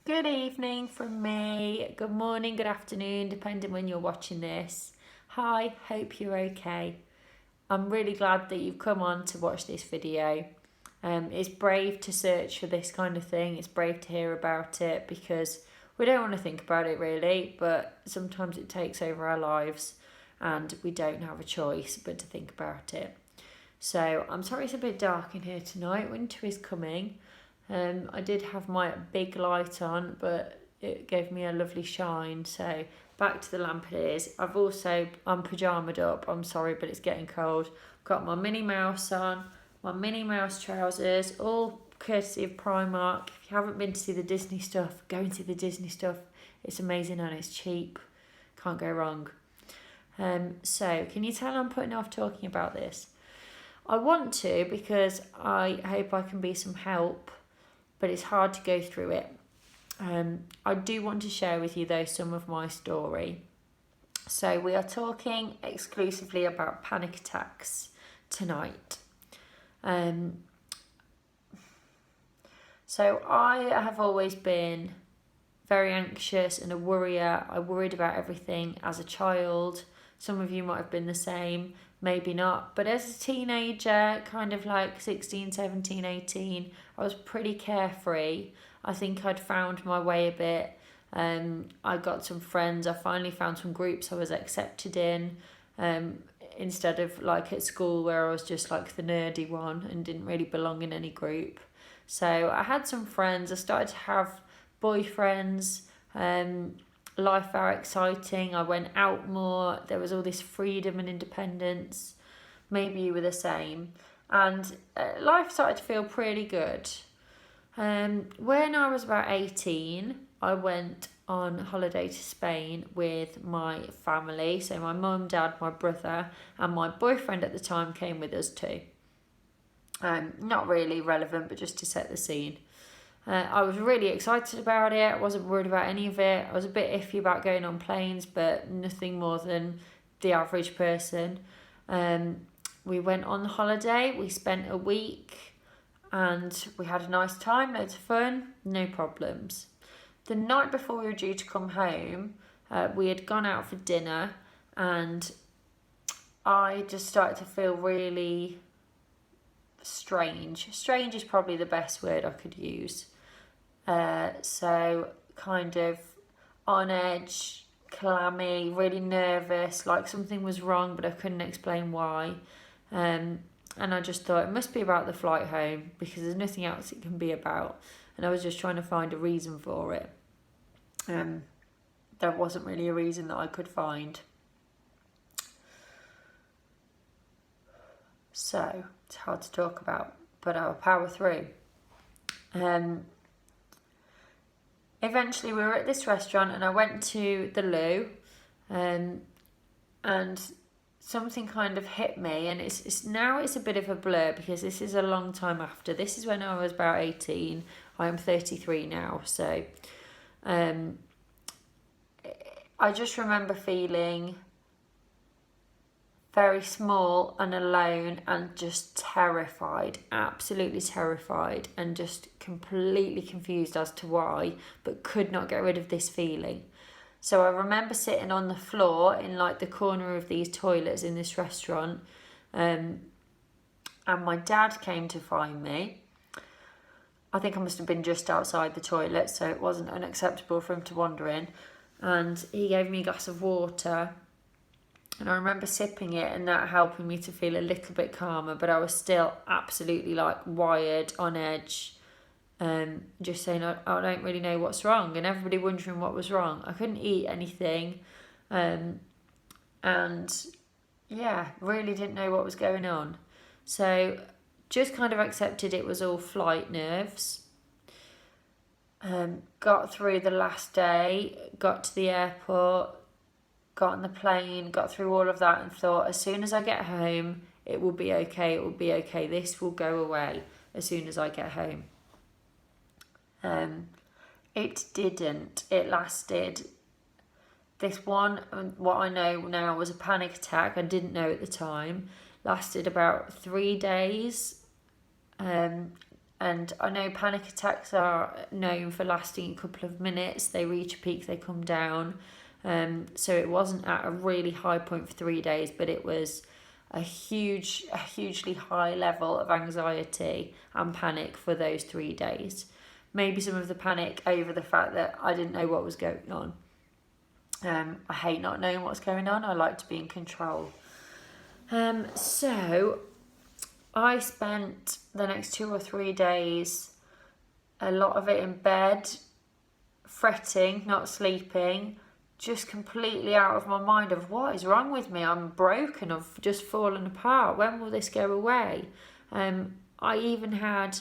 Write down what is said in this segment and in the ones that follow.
Good evening from me, good morning, good afternoon, depending when you're watching this. Hi, hope you're okay. I'm really glad that you've come on to watch this video. It's brave to search for this kind of thing, it's brave to hear about it because we don't want to think about it really, but sometimes it takes over our lives and we don't have a choice but to think about it. So I'm sorry it's a bit dark in here tonight, winter is coming. I did have my big light on, but it gave me a lovely shine. So back to the lamp it is. I'm pyjamaed up. I'm sorry, but it's getting cold. I've got my Minnie Mouse on, my Minnie Mouse trousers, all courtesy of Primark. If you haven't been to see the Disney stuff, go and see the Disney stuff. It's amazing and it's cheap. Can't go wrong. So can you tell I'm putting off talking about this? I want to because I hope I can be some help, but it's hard to go through it. I do want to share with you though some of my story. So we are talking exclusively about panic attacks tonight. So I have always been very anxious and a worrier. I worried about everything as a child. Some of you might have been the same, maybe not. But as a teenager, kind of like 16, 17, 18, I was pretty carefree. I think I'd found my way a bit. I got some friends. I finally found some groups I was accepted in. Instead of like at school where I was just like the nerdy one and didn't really belong in any group. So I had some friends. I started to have boyfriends. Life very exciting. I went out more. There was all this freedom and independence. Maybe you were the same. And life started to feel pretty good. When I was about 18, I went on holiday to Spain with my family. So my mum, dad, my brother, and my boyfriend at the time came with us too. Not really relevant, but just to set the scene. I was really excited about it. I wasn't worried about any of it. I was a bit iffy about going on planes, but nothing more than the average person. We went on the holiday. We spent a week and we had a nice time, loads of fun, no problems. The night before we were due to come home, we had gone out for dinner and I just started to feel really strange. Strange is probably the best word I could use. So kind of on edge, clammy, really nervous, like something was wrong but I couldn't explain why. And I just thought it must be about the flight home because there's nothing else it can be about. And I was just trying to find a reason for it. There wasn't really a reason that I could find. So it's hard to talk about, but I'll power through. Eventually we were at this restaurant and I went to the loo and something kind of hit me, and it's now it's a bit of a blur because this is a long time after. This is when I was about 18. I am 33 now, so I just remember feeling very small and alone and just terrified, absolutely terrified, and just completely confused as to why, but could not get rid of this feeling. So I remember sitting on the floor in like the corner of these toilets in this restaurant, and my dad came to find me. I think I must have been just outside the toilet, so it wasn't unacceptable for him to wander in, and he gave me a glass of water. And I remember sipping it and that helping me to feel a little bit calmer, but I was still absolutely like wired, on edge, just saying I don't really know what's wrong, and everybody wondering what was wrong. I couldn't eat anything, and yeah, really didn't know what was going on. So just kind of accepted it was all flight nerves. Got through the last day, got to the airport, got on the plane, got through all of that and thought, as soon as I get home, it will be okay, it will be okay. This will go away as soon as I get home. It didn't. It lasted. This one, what I know now was a panic attack, I didn't know at the time, lasted about 3 days. And I know panic attacks are known for lasting a couple of minutes. They reach a peak, they come down. So it wasn't at a really high point for 3 days, but it was a hugely high level of anxiety and panic for those 3 days. Maybe some of the panic over the fact that I didn't know what was going on. I hate not knowing what's going on. I like to be in control. So I spent the next 2 or 3 days, a lot of it in bed, fretting, not sleeping, just completely out of my mind of what is wrong with me. I'm broken, I've just fallen apart. When will this go away? I even had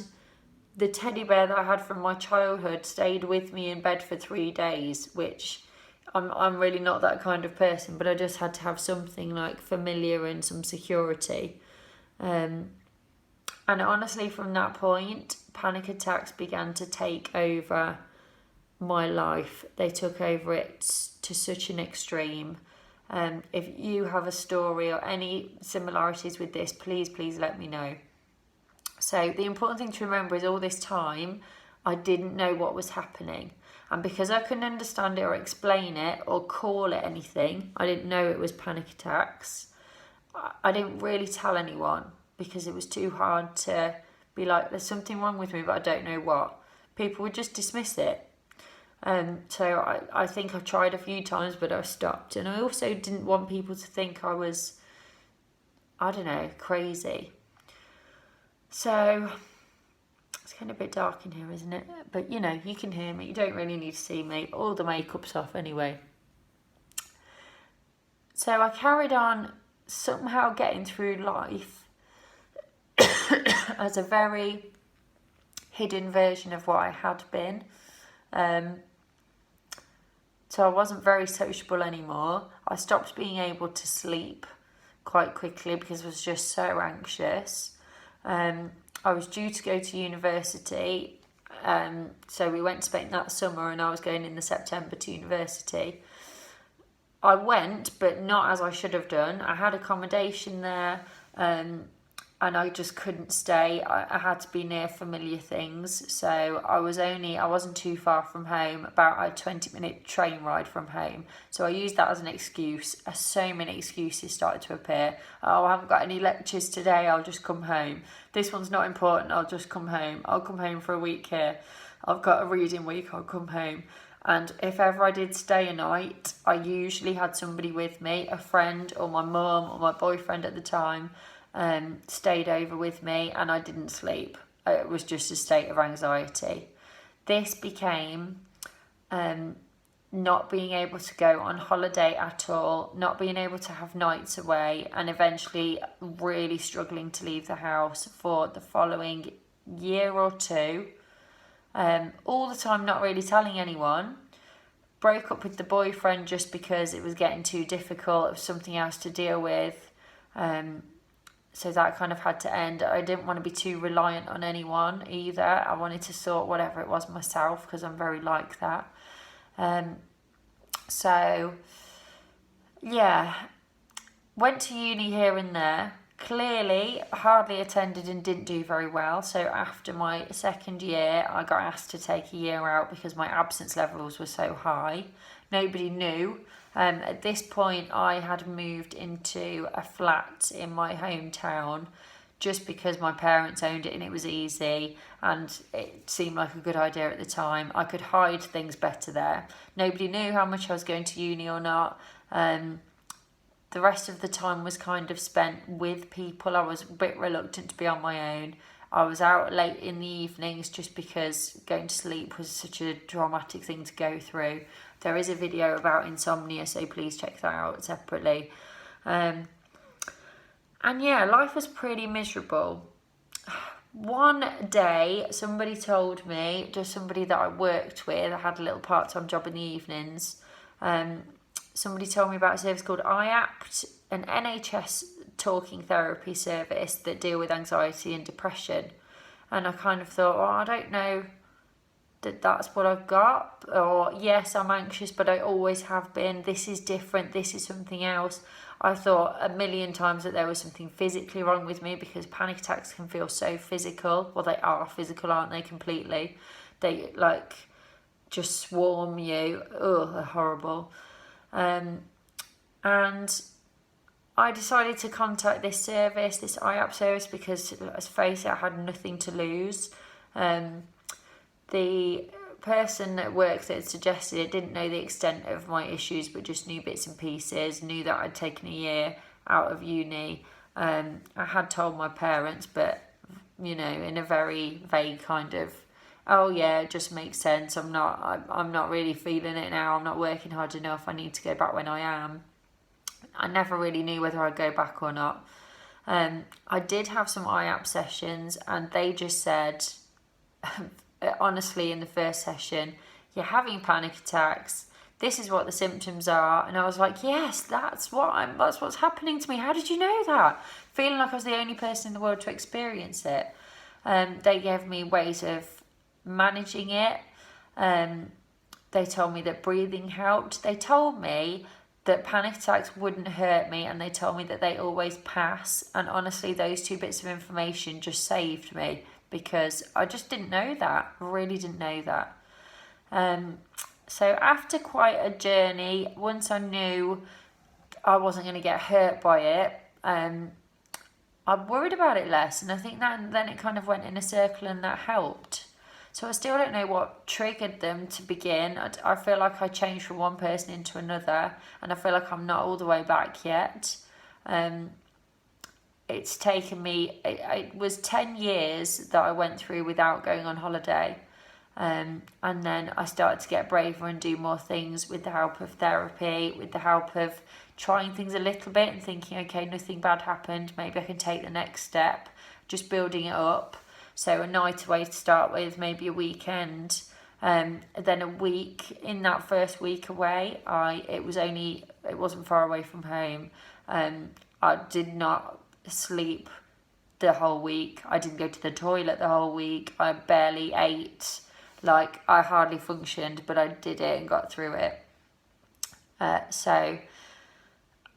the teddy bear that I had from my childhood stayed with me in bed for 3 days, which I'm really not that kind of person, but I just had to have something like familiar and some security. And honestly, from that point, panic attacks began to take over my life. They took over it to such an extreme. If you have a story or any similarities with this, please let me know. So the important thing to remember is all this time, I didn't know what was happening. And because I couldn't understand it or explain it or call it anything, I didn't know it was panic attacks. I didn't really tell anyone because it was too hard to be like, there's something wrong with me, but I don't know what. People would just dismiss it. So I think I tried a few times, but I stopped. And I also didn't want people to think I was, I don't know, crazy. So it's kind of a bit dark in here, isn't it? But you know, you can hear me. You don't really need to see me. All the makeup's off anyway. So I carried on somehow getting through life as a very hidden version of what I had been. So I wasn't very sociable anymore. I stopped being able to sleep quite quickly because I was just so anxious. I was due to go to university, so we went to Spain that summer and I was going in the September to university. I went, but not as I should have done. I had accommodation there, and I just couldn't stay. I had to be near familiar things, so I wasn't too far from home, about a 20-minute train ride from home. So I used that as an excuse. So many excuses started to appear. Oh, I haven't got any lectures today, I'll just come home. This one's not important, I'll just come home. I'll come home for a week here. I've got a reading week, I'll come home. And if ever I did stay a night, I usually had somebody with me, a friend or my mum or my boyfriend at the time, stayed over with me, and I didn't sleep. It was just a state of anxiety. This became not being able to go on holiday at all, not being able to have nights away, and eventually really struggling to leave the house for the following year or two. All the time not really telling anyone. Broke up with the boyfriend just because it was getting too difficult. It was something else to deal with. So that kind of had to end. I didn't want to be too reliant on anyone either. I wanted to sort whatever it was myself because I'm very like that. So, yeah, went to uni here and there. Clearly, hardly attended and didn't do very well. So after my second year, I got asked to take a year out because my absence levels were so high. Nobody knew. At this point, I had moved into a flat in my hometown just because my parents owned it and it was easy and it seemed like a good idea at the time. I could hide things better there. Nobody knew how much I was going to uni or not. The rest of the time was kind of spent with people. I was a bit reluctant to be on my own. I was out late in the evenings just because going to sleep was such a dramatic thing to go through. There is a video about insomnia, so please check that out separately. And yeah, life was pretty miserable. One day, somebody told me, just somebody that I worked with, I had a little part-time job in the evenings, somebody told me about a service called iApt, an NHS talking therapy service that deal with anxiety and depression. And I kind of thought, well, I don't know that's what I've got, or yes, I'm anxious, but I always have been. This is different. This is something else. I thought a million times that there was something physically wrong with me, because panic attacks can feel so physical. Well, they are physical, aren't they? Completely. They like just swarm you. Ugh, they're horrible. And I decided to contact this service, this IAP service, because let's face it, I had nothing to lose. The person that works there suggested it didn't know the extent of my issues, but just knew bits and pieces, knew that I'd taken a year out of uni. I had told my parents, but, you know, in a very vague kind of, oh yeah, it just makes sense. I'm not really feeling it now. I'm not working hard enough. I need to go back when I am. I never really knew whether I'd go back or not. I did have some IAP sessions, and they just said, honestly, in the first session, you're having panic attacks. This is what the symptoms are. And I was like, yes, that's what's happening to me. How did you know that? Feeling like I was the only person in the world to experience it. They gave me ways of managing it. They told me that breathing helped. They told me that panic attacks wouldn't hurt me, and they told me that they always pass. And honestly, those two bits of information just saved me, because I just didn't know that. I really didn't know that. So after quite a journey, once I knew I wasn't going to get hurt by it, I worried about it less, and I think that then it kind of went in a circle, and that helped. So I still don't know what triggered them to begin. I feel like I changed from one person into another, and I feel like I'm not all the way back yet. It's taken me, it was 10 years that I went through without going on holiday. And then I started to get braver and do more things with the help of therapy, with the help of trying things a little bit and thinking, okay, nothing bad happened, maybe I can take the next step, just building it up. So a night away to start with, maybe a weekend, then a week. In that first week away, it wasn't far away from home. I did not sleep the whole week. I didn't go to the toilet the whole week. I barely ate. Like, I hardly functioned, but I did it and got through it. So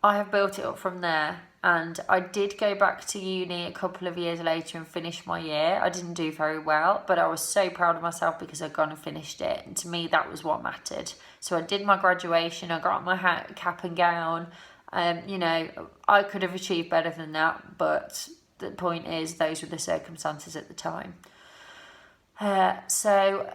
I have built it up from there. And I did go back to uni a couple of years later and finish my year. I didn't do very well, but I was so proud of myself because I'd gone and finished it. And to me, that was what mattered. So I did my graduation. I got my hat, cap and gown. You know, I could have achieved better than that, but the point is, those were the circumstances at the time. So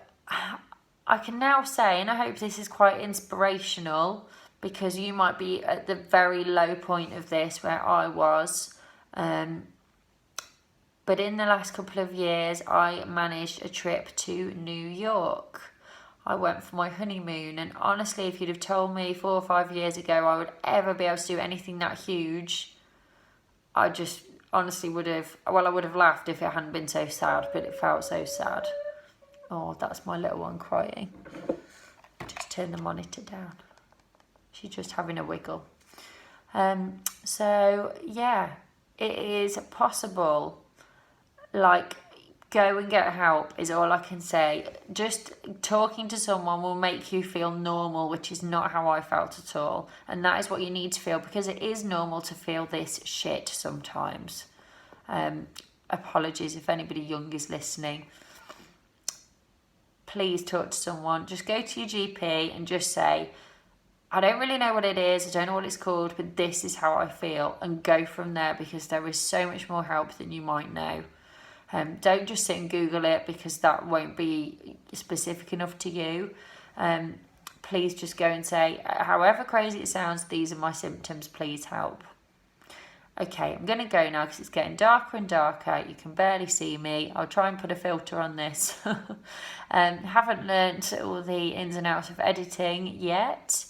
I can now say, and I hope this is quite inspirational, because you might be at the very low point of this where I was. But in the last couple of years, I managed a trip to New York. I went for my honeymoon, and honestly, if you'd have told me 4 or 5 years ago I would ever be able to do anything that huge, I just honestly would have, well, I would have laughed if it hadn't been so sad, but it felt so sad. Oh, that's my little one crying. Just turn the monitor down. She's just having a wiggle. So yeah, it is possible. Like, go and get help is all I can say. Just talking to someone will make you feel normal, which is not how I felt at all. And that is what you need to feel, because it is normal to feel this shit sometimes. Apologies if anybody young is listening. Please talk to someone. Just go to your GP and just say, I don't really know what it is, I don't know what it's called, but this is how I feel, and go from there, because there is so much more help than you might know. Don't just sit and Google it, because that won't be specific enough to you. Please just go and say, however crazy it sounds, these are my symptoms, please help. Okay, I'm going to go now because it's getting darker and darker. You can barely see me. I'll try and put a filter on this. Haven't learnt all the ins and outs of editing yet,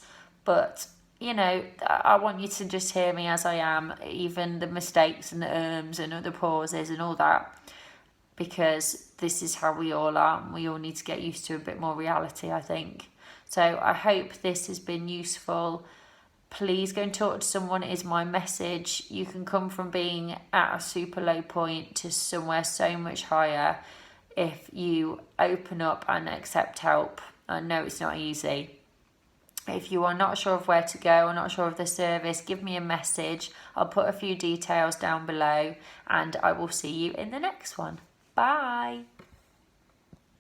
but you know, I want you to just hear me as I am, even the mistakes and the ums and the pauses and all that, because this is how we all are, and we all need to get used to a bit more reality, I think. So I hope this has been useful. Please go and talk to someone is my message. You can come from being at a super low point to somewhere so much higher. if you open up and accept help. I know it's not easy. If you are not sure of where to go or not sure of the service, give me a message. I'll put a few details down below, and I will see you in the next one. Bye.